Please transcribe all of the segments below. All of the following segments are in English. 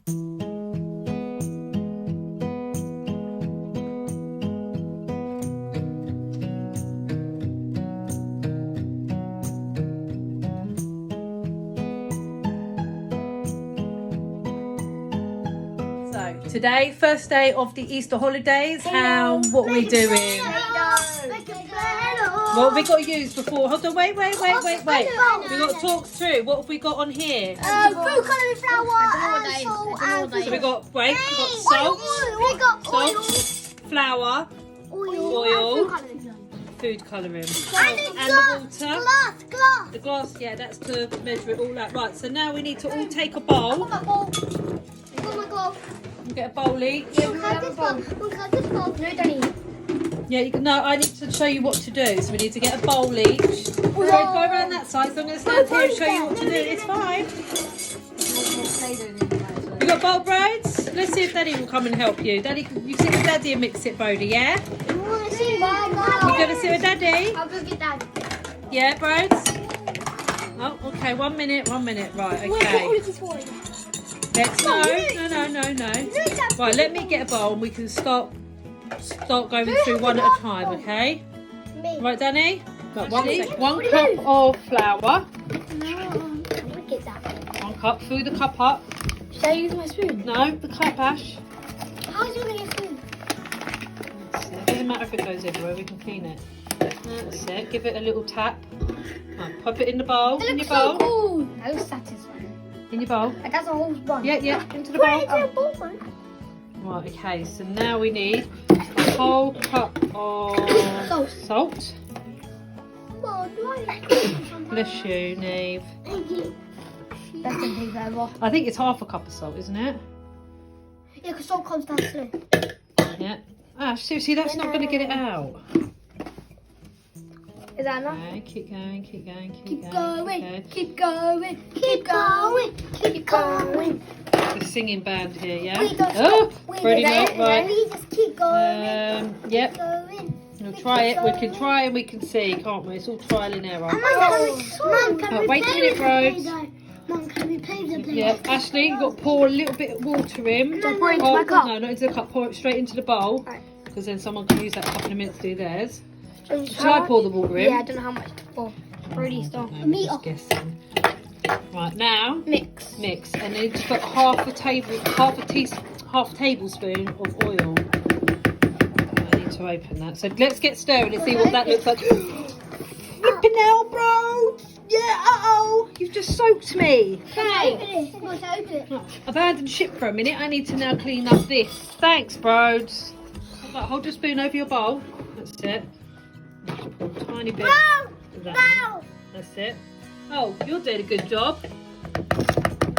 Today, first day of the Easter holidays, and what are we doing? What have we got to use before? Hold on, wait. We've got to talk through. What have we got on here? Food colouring flour, salt, and So we got salt, flour, oil, food colouring, and the water. Glass. The glass, yeah, that's to measure it all out. Right, so now we need to all take a bowl. Get a bowl each. Yeah, you can. No, I need to show you what to do. So we need to get a bowl each. Go around that side. So I'm going to stand here and show you what to do. It's fine. You got bowl, Broads? Let's see if Daddy will come and help you. Daddy, you sit with Daddy and mix it, Brody. Yeah. You want to see my You're going to sit with Daddy. I'll go get Dad. Yeah, Broads. Oh, okay. 1 minute. Right. Okay. Let's no. Right, let me get a bowl and we can start going through one at a time, okay? Right, Danny? Got one cup of flour. Get that. 1 cup. Fill the cup up. Should I use my spoon? No, the cup, Ash. How's you going to get spoon? It doesn't matter if it goes everywhere, we can clean it. That's it. Give it a little tap. Right, pop it in the bowl. In your bowl. Cool. That looks satisfying. In your bowl. Like that's a whole bun. Yeah, into the bowl. Right, okay, so now we need a whole cup of salt. Bless you, Neve. Thank you. That's a big level. I think it's half a cup of salt, isn't it? Yeah, because salt comes down slow. Yeah. Ash, seriously, that's not going to get it out. Is that enough? Okay, keep going. Keep going. The singing band here, yeah? Wait, don't Oh, stop. Brody, not right. We just keep going. Yep. Going. We'll try it. We can try and we can see, can't we? It's all trial and error. Mum, can we Wait a minute, Rose. Mum, can we play the play? Yeah, Ashley, you've got to pour a little bit of water in. Do I pour it into my cup? No, not into the cup. Pour it straight into the bowl. Right. Because then someone can use that couple of minutes to do theirs. Shall I pour the water in? Yeah, I don't know how much to pour. Brody, stop. No, I'm just guessing. Right, now Mix. and then just put half a tablespoon of oil. I need to open that. So let's get stirring and see what that looks like. Flipping hell, bro! Yeah, you've just soaked me. Okay. Open it. Abandon ship for a minute. I need to now clean up this. Thanks, Broads. Hold your spoon over your bowl. That's it. Pour a tiny bit. of that. That's it. Oh, you're doing a good job.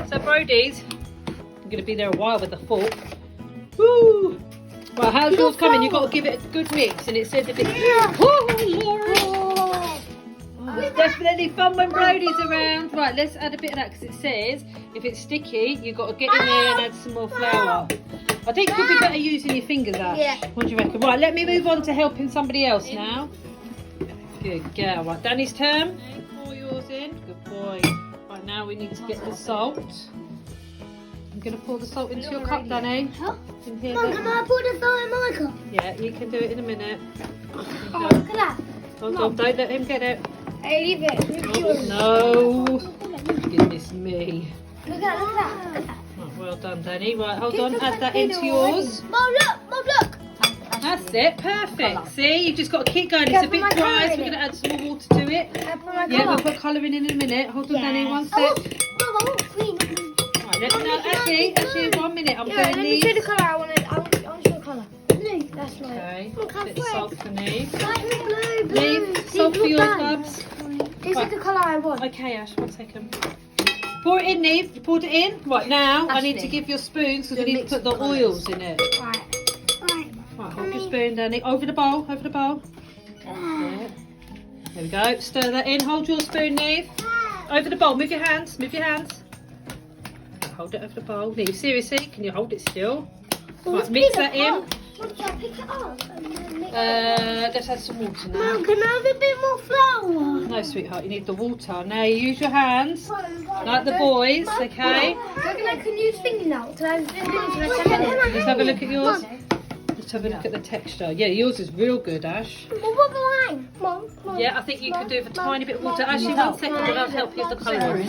So, Brody's, I'm going to be there a while with the fork. Woo! Right, how's yours coming? You've got to give it a good mix, and it says if it's... Oh, it's definitely fun when Brody's around. Right, let's add a bit of that because it says if it's sticky, you've got to get in there and add some more flour. I think it could be better using your fingers, Ash. Yeah. What do you reckon? Right, let me move on to helping somebody else now. Good girl. Right, Danny's turn. Pour yours in. Good boy. Right, now we need to get the salt. I'm going to pour the salt into your cup, Danny. Huh? In here, Mum, can I pour the salt in my cup? yeah, you can do it in a minute. Oh, look at that. Hold on, don't let him get it. Hey, leave it. No. Goodness me. Look at that. Right, well done, Danny. Right, hold on. Add that into yours. Mum, look. That's it. Perfect. See, you've just got to keep going. It's a bit dry, so we're going to add some more water to it. Yeah, we'll put colouring in a minute. Hold on, Danny, one sec. Mum, I want green. Right, let me know. Actually, 1 minute. I'm Yeah, doing let me these. show the colour. I want to show the colour. Blue. That's right. Okay. Bit of salt for me. Blue. Leave salt for yours, Bubs. This is the colour I want. Okay, Ash, 1 second. Pour it in, Neve. You poured it in? Right, now I need to give your spoons because we need to put the oils in it. Right. Right, hold your spoon, Danny. Over the bowl. Yeah. There we go. Stir that in. Hold your spoon, Neve. Over the bowl. Move your hands. Hold it over the bowl. Neve, seriously, can you hold it still? Right, mix that in. What, shall I pick it up? And then mix it? Let's add some water now. Mum, can I have a bit more flour? No, sweetheart, you need the water. Now you use your hands, like the boys, okay? Can you use finger now? Can I have Let's have a look at yours. Let's have a look at the texture. Yeah, yours is real good, Ash. Well, what about mine? Mum. Yeah, I think you could do with a tiny bit of water. Actually, 1 second, and I'll help you with the colouring.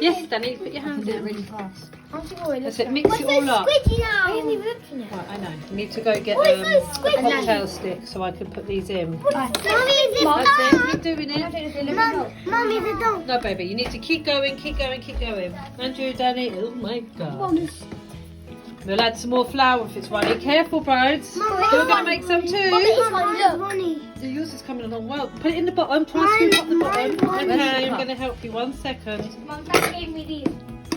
Yes, Danny, put your hands in. really fast. That's it, mix it all up. Squidgy now. I haven't even looked in it. Right, I know. You need to go get Oh, it's so a squidgy. cocktail stick so I can put these in. Mummy, is it That's it, keep doing it. Mummy, is it done? No, baby, you need to keep going, keep going, keep going. And you, Danny, oh my God. We'll add some more flour if it's runny. Careful, Broads. You're going to make some too. Yeah, yours is coming along well. Put it in the bottom. Try and scoop up the bottom. Okay, I'm going to help you 1 second. Mum, that gave me these.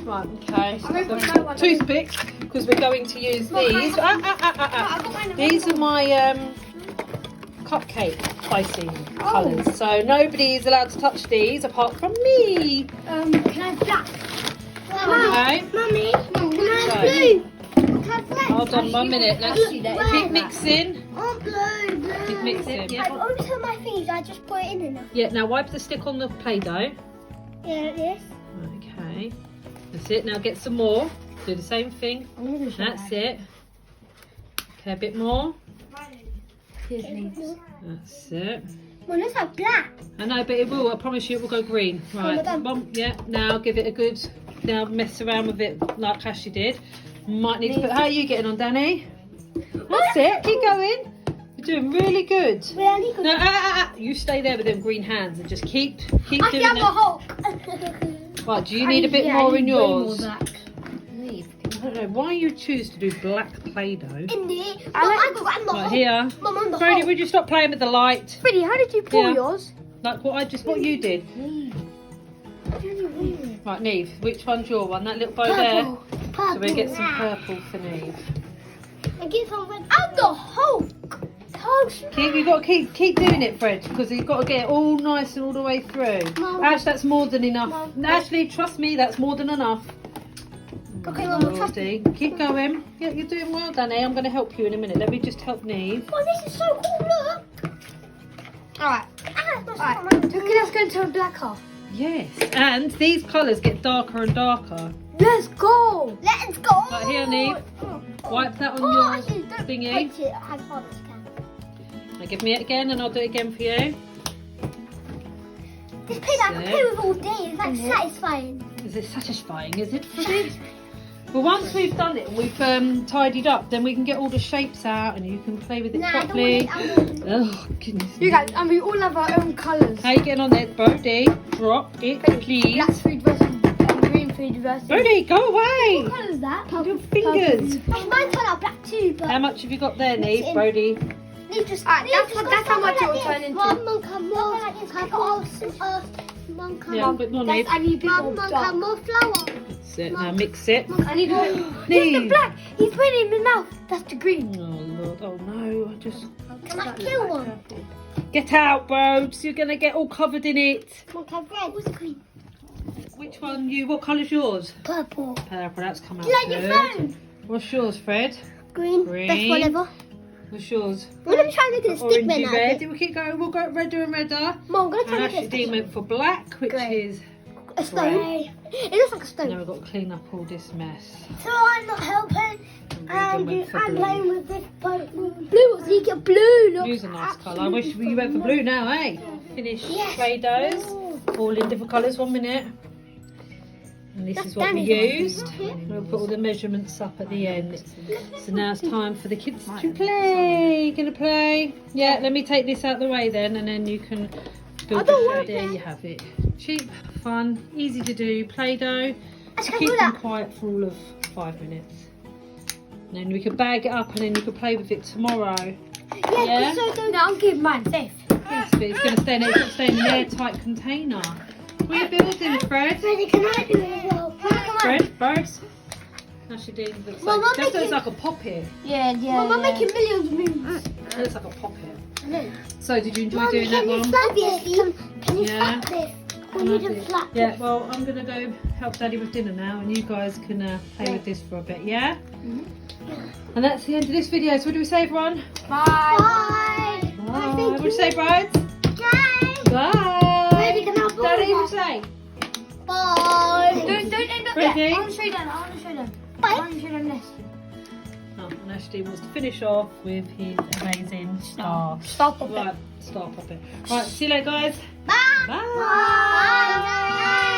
Right, okay. So toothpicks, because we're going to use these. These are my cupcake icing colours. So nobody's allowed to touch these apart from me. Can I have black? Okay. Mummy, can I have So- blue? Hold on 1 minute. Let's keep mixing. Oh, blue. Keep mixing. I've only put my fingers, I just put it in enough. Yeah, now wipe the stick on the Play-Doh. Yeah, this. Okay. That's it. Now get some more. Do the same thing. That's it. Okay, a bit more. That's it. Well, looks like black. I know, but it will. I promise you it will go green. Right. we're done. Yeah, now give it a good... Now mess around with it like Ashley did. Might need to put... How are you getting on, Danny? That's it. Keep going. You're doing really good. Really good. No, you stay there with them green hands and just keep I doing can have a it. Hulk. Right, do you need a bit more in yours? More black. I don't know why you choose to do black Play-Doh. In there. I got the Right Hulk. here. Mum, I'm the Brody, Hulk. would you stop playing with the light? Freddie, how did you pour Yeah. yours? Like what you did. Right, Neve, which one's your one? That little bow there. So we'll get some purple for Neve. And get some red. I'm the Hulk. You've got to keep doing it, Fred, because you've got to get it all nice and all the way through. Mum. Ash, that's more than enough. Mum. Ashley, trust me, that's more than enough. Okay, Mum, trust me. Lordy. Keep going. Yeah, you're doing well, Danny. I'm going to help you in a minute. Let me just help Neve. Oh, this is so cool, look. Alright. Alright, let's go into a black car. Yes, and these colours get darker and darker. Let's go. Let's go. Right here, Neve. Wipe that on your thingy. Now give me it again and I'll do it again for you. This play that I can play with all day. It's like satisfying. Is it satisfying, is it, Freddie? Well, once we've done it and we've tidied up, then we can get all the shapes out and you can play with it properly. Oh, goodness. You guys, and we all have our own colours. How you getting on there, Brody? Drop it, please. Black food versus green food versus. Brody, go away! What colour is that? Your fingers. Mine colour black too, but. How much have you got there, Neve, Brody? That's how much it will turn into. Mum, come more. Mum, come Yeah, but more, Neve. I need a bit more dark. More flour. That's it. Now mix it. I need a bit. Here's the Neve. black. He's putting it in his mouth. That's the green. Oh, Lord. Oh, no. I just... Can I kill one? Get out, Broads. You're going to get all covered in it. Mum, can I red? What's green? Which one you... What colour's yours? Purple. Purple. That's come out Like your good. phone. What's yours, Fred? Green. Green. That's whatever. What's yours? I'm going to try and make it a stick man Orangey now. red. We'll keep going. We'll go redder and redder. Mum, I'm going to try And and make it a Ashley stick man. went for black, which Grey. is... A stone. It looks like a stone. Now we've got to clean up all this mess. So I'm not helping. And And went for I'm blue. playing with this blue. Blue, so you get blue. Look. Blue's a nice colour. I wish you went for blue now, eh? Finish Yes. Play-Dohs. All in different colours. 1 minute. And this is what we used. We'll put all the measurements up at the end. So now it's time for the kids to play. Gonna play? Yeah, let me take this out the way then, and then you can build your show. There you have it. Cheap, fun, easy to do. Play-Doh. I can Keep do them that. quiet for all of 5 minutes. And then we can bag it up, and then you can play with it tomorrow. Yeah. So don't. I'll give mine safe. Yes, but it's going to stay in, it's got to stay in an airtight container. What are you building, Fred? Freddie, can I do it as well? Fred, birds? Actually, it looks Mum, like, I'm that looks making- like a poppet. Yeah. Mum, I'm making millions of moves. It looks like a poppet. I know. So, did you enjoy Mum, doing that can you one? slap this? Can you Yeah. slap this? We need a flat. Yeah, well, I'm going to go help Daddy with dinner now, and you guys can play with this for a bit, yeah? And that's the end of this video. So what do we say, everyone? Bye. Bye. What do you say, brides? Bye. Daddy, can I have Daddy, more? you say? Bye. Don't end up Ready? there. I want to show them. I want to show them. Bye. I want to show them this. Oh, and Ashley wants to finish off with his amazing star. Stop it. Right, star puppet. Right, see you later, guys. Bye. Bye. Bye.